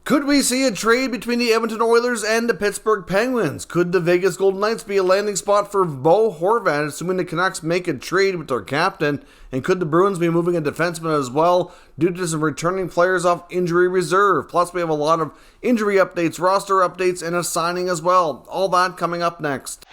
Could we see a trade between the Edmonton Oilers and the Pittsburgh Penguins? Could the Vegas Golden Knights be a landing spot for Bo Horvat, assuming the Canucks make a trade with their captain? And could the Bruins be moving a defenseman as well due to some returning players off injury reserve? Plus, we have a lot of injury updates, roster updates, and a signing as well. All that coming up next.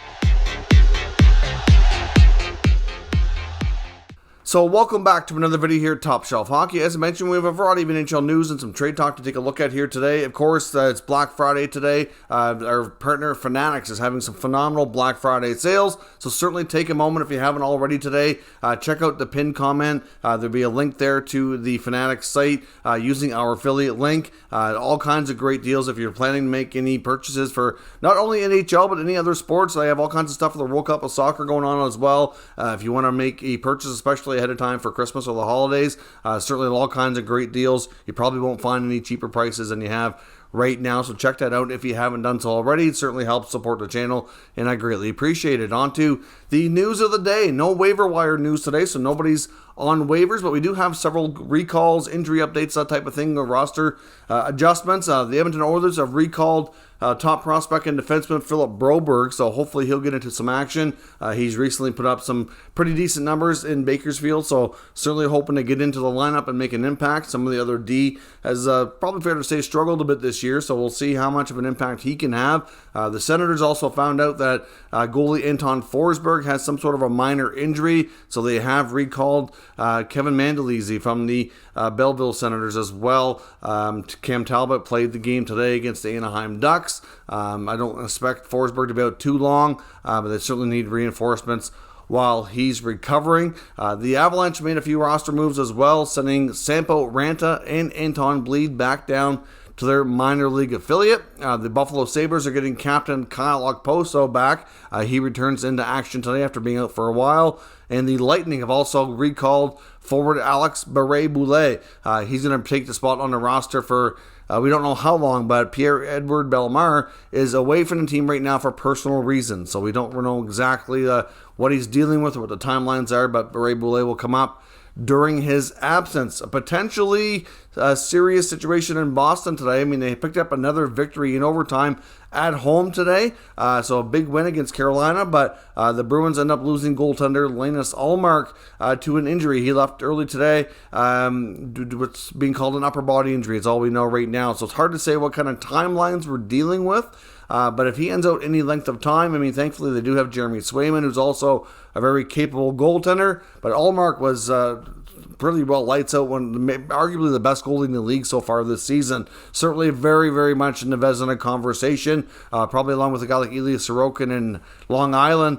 So welcome back to another video here at Top Shelf Hockey. As I mentioned, we have a variety of NHL news and some trade talk to take a look at here today. Of course, it's Black Friday today. Our partner Fanatics is having some phenomenal Black Friday sales. So certainly take a moment if you haven't already today. Check out the pinned comment. There'll be a link there to the Fanatics site using our affiliate link. All kinds of great deals if you're planning to make any purchases for not only NHL but any other sports. They have all kinds of stuff for the World Cup of Soccer going on as well. If you want to make a purchase, especially ahead of time for Christmas or the holidays, certainly all kinds of great deals. You probably won't find any cheaper prices than you have right now, so check that out if you haven't done so already. It certainly helps support the channel, and I greatly appreciate it. On to the news of the day. No waiver wire news today, so nobody's on waivers, but we do have several recalls, injury updates, that type of thing, roster adjustments. The Edmonton Oilers have recalled top prospect and defenseman Philip Broberg, so hopefully he'll get into some action. He's recently put up some pretty decent numbers in Bakersfield, so certainly hoping to get into the lineup and make an impact. Some of the other D has probably fair to say struggled a bit this year, so we'll see how much of an impact he can have. The Senators also found out that goalie Anton Forsberg has some sort of a minor injury, so they have recalled Kevin Mandolese from the Belleville Senators as well. Cam Talbot played the game today against the Anaheim Ducks. I don't expect Forsberg to be out too long, but they certainly need reinforcements while he's recovering. The Avalanche made a few roster moves as well, sending Sampo Ranta and Anton Bleed back down to their minor league affiliate. The Buffalo Sabres are getting captain Kyle Okposo back. He returns into action today after being out for a while. And the Lightning have also recalled forward Alex Barré-Boulet. He's going to take the spot on the roster for we don't know how long, but Pierre-Edouard Bellemare is away from the team right now for personal reasons. So we don't know exactly what he's dealing with or what the timelines are, but Barré-Boulet will come up during his absence. A potentially serious situation in Boston today. I mean, they picked up another victory in overtime at home today, so a big win against Carolina, but the Bruins end up losing goaltender Linus Ullmark to an injury. He left early today, what's being called an upper body injury. It's all we know right now, so it's hard to say what kind of timelines we're dealing with. But if he ends out any length of time, I mean, thankfully they do have Jeremy Swayman, who's also a very capable goaltender. But Ullmark was pretty well lights out, arguably the best goalie in the league so far this season. Certainly very, very much in the Vezina conversation, probably along with a guy like Ilya Sorokin in Long Island,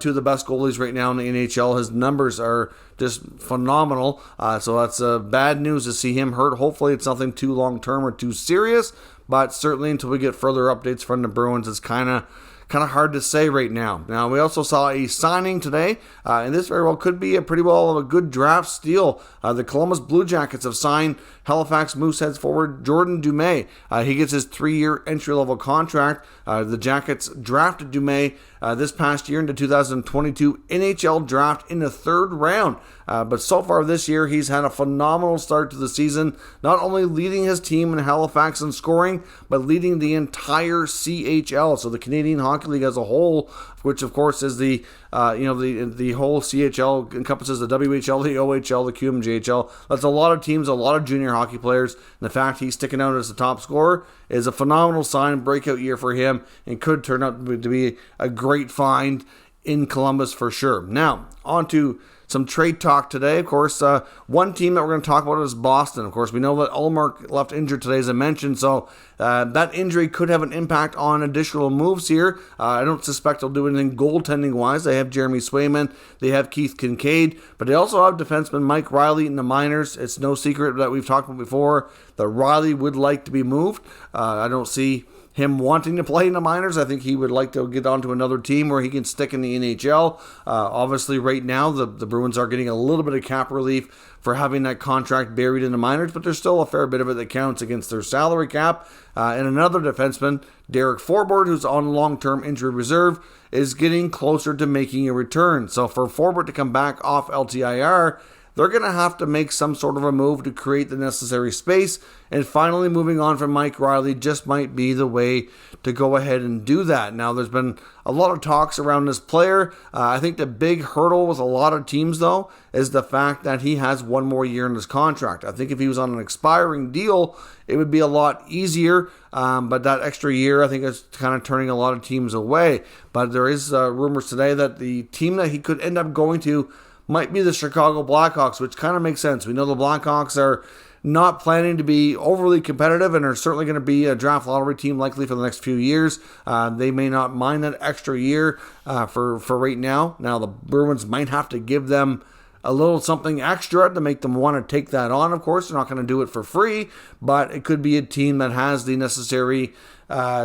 two of the best goalies right now in the NHL. His numbers are just phenomenal. So that's bad news to see him hurt. Hopefully it's nothing too long-term or too serious, but certainly until we get further updates from the Bruins, it's kind of hard to say right now. Now, we also saw a signing today, and this very well could be a good draft steal. The Columbus Blue Jackets have signed Halifax Mooseheads forward Jordan Dumais. He gets his 3-year entry-level contract. The Jackets drafted Dumais this past year in the 2022 NHL draft in the 3rd round. But so far this year, he's had a phenomenal start to the season, not only leading his team in Halifax in scoring, but leading the entire CHL, so the Canadian Hockey League as a whole, which of course is the whole CHL encompasses the WHL, the OHL, the QMJHL. That's a lot of teams, a lot of junior hockey players. And the fact he's sticking out as the top scorer is a phenomenal sign, breakout year for him, and could turn out to be a great find in Columbus for sure. Now, on to some trade talk today. Of course, one team that we're going to talk about is Boston. Of course, we know that Ullmark left injured today, as I mentioned, so that injury could have an impact on additional moves here. I don't suspect they'll do anything goaltending-wise. They have Jeremy Swayman, they have Keith Kincaid, but they also have defenseman Mike Riley in the minors. It's no secret that we've talked about before that Riley would like to be moved. I don't see him wanting to play in the minors. I think he would like to get onto another team where he can stick in the NHL. Obviously, right now, the Bruins are getting a little bit of cap relief for having that contract buried in the minors, but there's still a fair bit of it that counts against their salary cap. And another defenseman, Derek Forbort, who's on long-term injury reserve, is getting closer to making a return. So for Forbort to come back off LTIR, they're going to have to make some sort of a move to create the necessary space. And finally, moving on from Mike Reilly just might be the way to go ahead and do that. Now, there's been a lot of talks around this player. I think the big hurdle with a lot of teams, though, is the fact that he has one more year in his contract. I think if he was on an expiring deal, it would be a lot easier. But that extra year, I think, is kind of turning a lot of teams away. But there is rumors today that the team that he could end up going to might be the Chicago Blackhawks, which kind of makes sense. We know the Blackhawks are not planning to be overly competitive and are certainly going to be a draft lottery team likely for the next few years. They may not mind that extra year for right now. Now, the Bruins might have to give them a little something extra to make them want to take that on. Of course, they're not going to do it for free, but it could be a team that has the necessary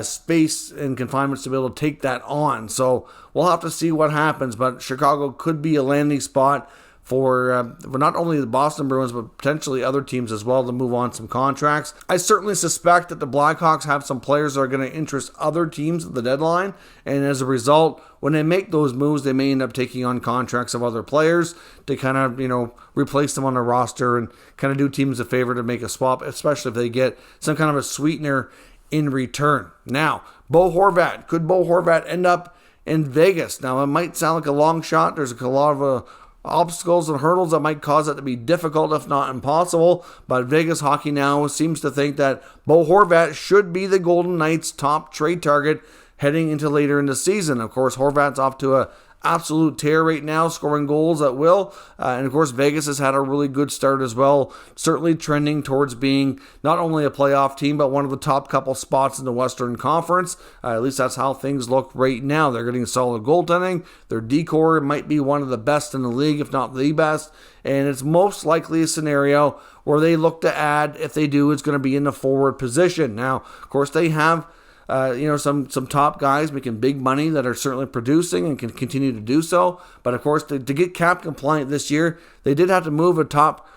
space and confinements to be able to take that on. So we'll have to see what happens, but Chicago could be a landing spot for not only the Boston Bruins, but potentially other teams as well to move on some contracts. I certainly suspect that the Blackhawks have some players that are going to interest other teams at the deadline, and as a result, when they make those moves, they may end up taking on contracts of other players to kind of, replace them on the roster and kind of do teams a favor to make a swap, especially if they get some kind of a sweetener in return. Now, Bo Horvat. Could Bo Horvat end up in Vegas? Now, it might sound like a long shot. There's a lot of obstacles and hurdles that might cause it to be difficult, if not impossible. But Vegas Hockey now seems to think that Bo Horvat should be the Golden Knights' top trade target heading into later in the season. Of course, Horvat's off to a absolute tear right now, scoring goals at will. And of course, Vegas has had a really good start as well, certainly trending towards being not only a playoff team, but one of the top couple spots in the Western Conference. At least that's how things look right now. They're getting solid goaltending. Their decor might be one of the best in the league, if not the best. And it's most likely a scenario where they look to add, if they do, it's going to be in the forward position. Now, of course, they have some top guys making big money that are certainly producing and can continue to do so. But of course, to get cap compliant this year, they did have to move a top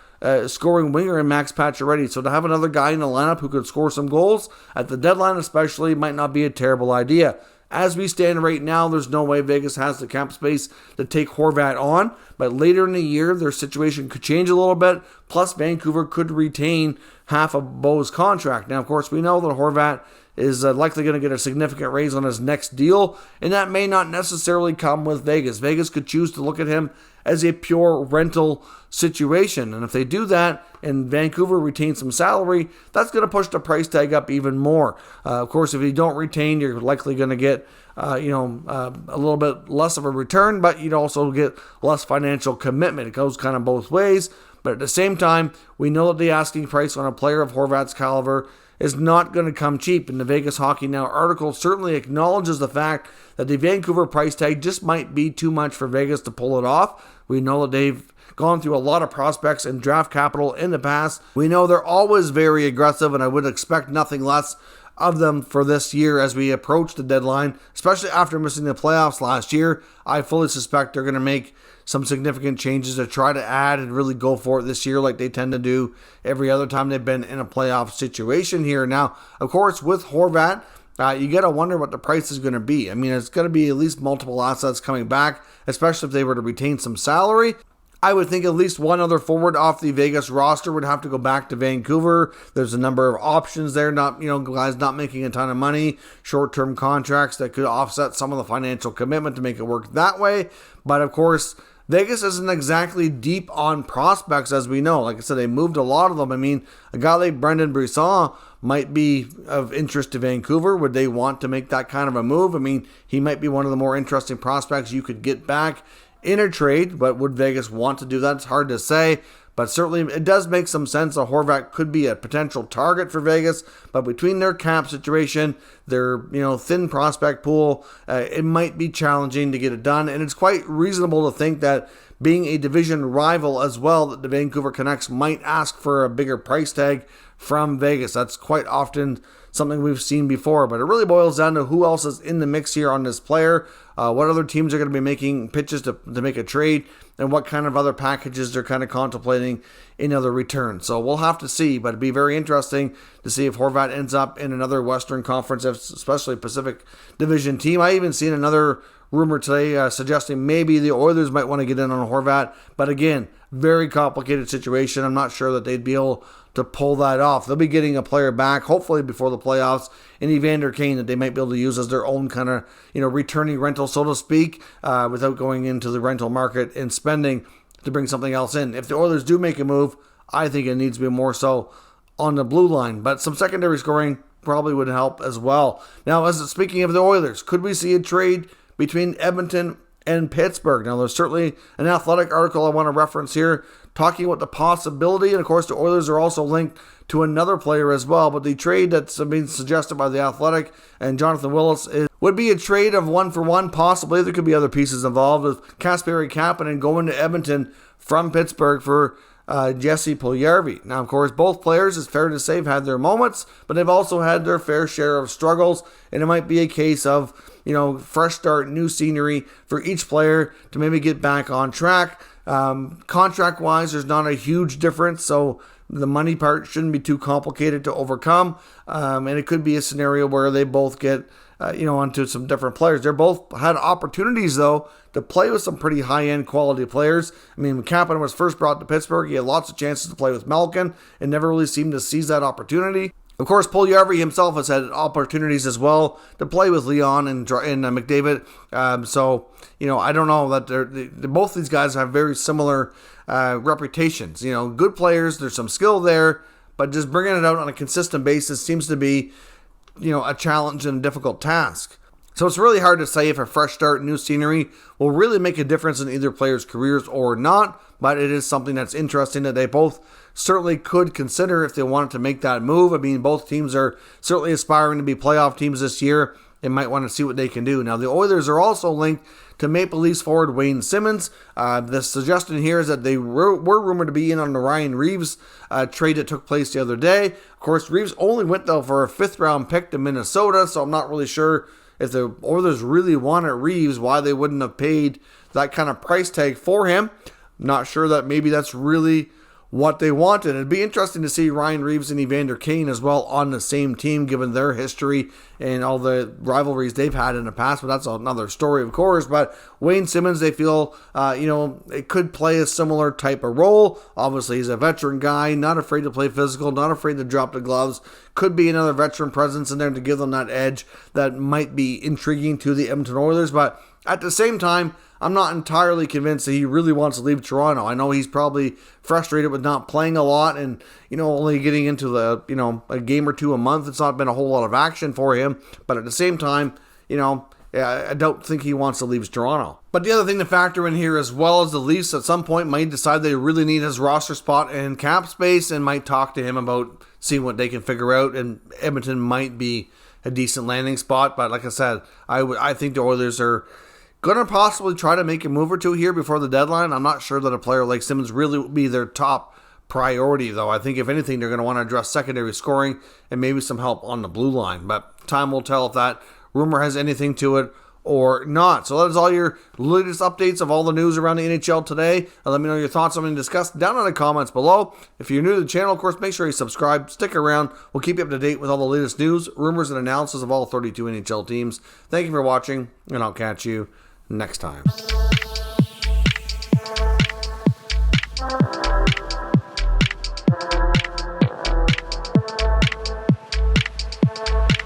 scoring winger in Max Pacioretty. So to have another guy in the lineup who could score some goals at the deadline especially might not be a terrible idea. As we stand right now, there's no way Vegas has the cap space to take Horvat on. But later in the year, their situation could change a little bit. Plus, Vancouver could retain half of Bo's contract. Now, of course, we know that Horvat is likely going to get a significant raise on his next deal, and that may not necessarily come with Vegas. Vegas could choose to look at him as a pure rental situation, and if they do that and Vancouver retains some salary, that's going to push the price tag up even more. Of course, if you don't retain, you're likely going to get a little bit less of a return, but you'd also get less financial commitment. It goes kind of both ways, but at the same time, we know that the asking price on a player of Horvat's caliber is not going to come cheap, and the Vegas Hockey Now article certainly acknowledges the fact that the Vancouver price tag just might be too much for Vegas to pull it off. We know that they've gone through a lot of prospects and draft capital in the past. We know they're always very aggressive, and I would expect nothing less of them for this year as we approach the deadline, especially after missing the playoffs last year. I fully suspect they're going to make some significant changes to try to add and really go for it this year like they tend to do every other time they've been in a playoff situation here. Now, of course, with Horvat, you got to wonder what the price is going to be. I mean, it's going to be at least multiple assets coming back, especially if they were to retain some salary. I would think at least one other forward off the Vegas roster would have to go back to Vancouver. There's a number of options there, guys not making a ton of money, short-term contracts that could offset some of the financial commitment to make it work that way. But of course, Vegas isn't exactly deep on prospects, as we know. Like I said, they moved a lot of them. I mean, a guy like Brendan Brisson might be of interest to Vancouver. Would they want to make that kind of a move? I mean, he might be one of the more interesting prospects you could get back in a trade, but would Vegas want to do that? It's hard to say, but certainly it does make some sense that Horvat could be a potential target for Vegas, but between their cap situation, their thin prospect pool, it might be challenging to get it done, and it's quite reasonable to think that being a division rival as well, that the Vancouver Canucks might ask for a bigger price tag from Vegas. That's quite often something we've seen before, but it really boils down to who else is in the mix here on this player, what other teams are going to be making pitches to make a trade, and what kind of other packages they're kind of contemplating in other returns. So we'll have to see, but it'd be very interesting to see if Horvat ends up in another Western Conference, especially Pacific Division team. I even seen another rumor today suggesting maybe the Oilers might want to get in on Horvat. But again, very complicated situation. I'm not sure that they'd be able to pull that off. They'll be getting a player back, hopefully before the playoffs, in Evander Kane, that they might be able to use as their own kind of, returning rental, so to speak, without going into the rental market and spending to bring something else in. If the Oilers do make a move, I think it needs to be more so on the blue line. But some secondary scoring probably would help as well. Now, speaking of the Oilers, could we see a trade between Edmonton and Pittsburgh? Now, there's certainly an Athletic article I want to reference here talking about the possibility, and of course the Oilers are also linked to another player as well, but the trade that's being suggested by the Athletic and Jonathan Willis would be a trade of 1-for-1, possibly. There could be other pieces involved, with Kasperi Kapanen going to Edmonton from Pittsburgh for Jesse Puljujarvi. Now, of course, both players, it's fair to say, have had their moments, but they've also had their fair share of struggles, and it might be a case of, fresh start, new scenery for each player to maybe get back on track. Contract-wise, there's not a huge difference, so the money part shouldn't be too complicated to overcome, and it could be a scenario where they both get onto some different players. They're both had opportunities, though, to play with some pretty high-end quality players. I mean, when Kapanen was first brought to Pittsburgh, he had lots of chances to play with Malkin and never really seemed to seize that opportunity. Of course, Puljujarvi himself has had opportunities as well to play with Leon and McDavid. I don't know that both these guys have very similar reputations. Good players, there's some skill there, but just bringing it out on a consistent basis seems to be a challenge and a difficult task. So it's really hard to say if a fresh start, new scenery will really make a difference in either player's careers or not, but it is something that's interesting that they both certainly could consider if they wanted to make that move. I mean, both teams are certainly aspiring to be playoff teams this year and might want to see what they can do. Now, the Oilers are also linked to Maple Leafs forward Wayne Simmonds. The suggestion here is that they were rumored to be in on the Ryan Reeves trade that took place the other day. Of course, Reeves only went, though, for a 5th-round pick to Minnesota, so I'm not really sure if the Oilers really wanted Reeves, why they wouldn't have paid that kind of price tag for him. I'm not sure that maybe that's really what they wanted. It'd be interesting to see Ryan Reeves and Evander Kane as well on the same team, given their history and all the rivalries they've had in the past, but that's another story, of course. But Wayne Simmonds, they feel, it could play a similar type of role. Obviously, he's a veteran guy, not afraid to play physical, not afraid to drop the gloves. Could be another veteran presence in there to give them that edge that might be intriguing to the Edmonton Oilers. But at the same time, I'm not entirely convinced that he really wants to leave Toronto. I know he's probably frustrated with not playing a lot and, only getting into a game or two a month. It's not been a whole lot of action for him. But at the same time, I don't think he wants to leave Toronto. But the other thing to factor in here as well is the Leafs at some point might decide they really need his roster spot and cap space and might talk to him about seeing what they can figure out. And Edmonton might be a decent landing spot. But like I said, I think the Oilers are going to possibly try to make a move or two here before the deadline. I'm not sure that a player like Simmonds really will be their top priority, though. I think if anything, they're going to want to address secondary scoring and maybe some help on the blue line. But time will tell if that rumor has anything to it or not. So that is all your latest updates of all the news around the NHL today. Let me know your thoughts on what we discussed down in the comments below. If you're new to the channel, of course, make sure you subscribe. Stick around. We'll keep you up to date with all the latest news, rumors, and analysis of all 32 NHL teams. Thank you for watching, and I'll catch you next time.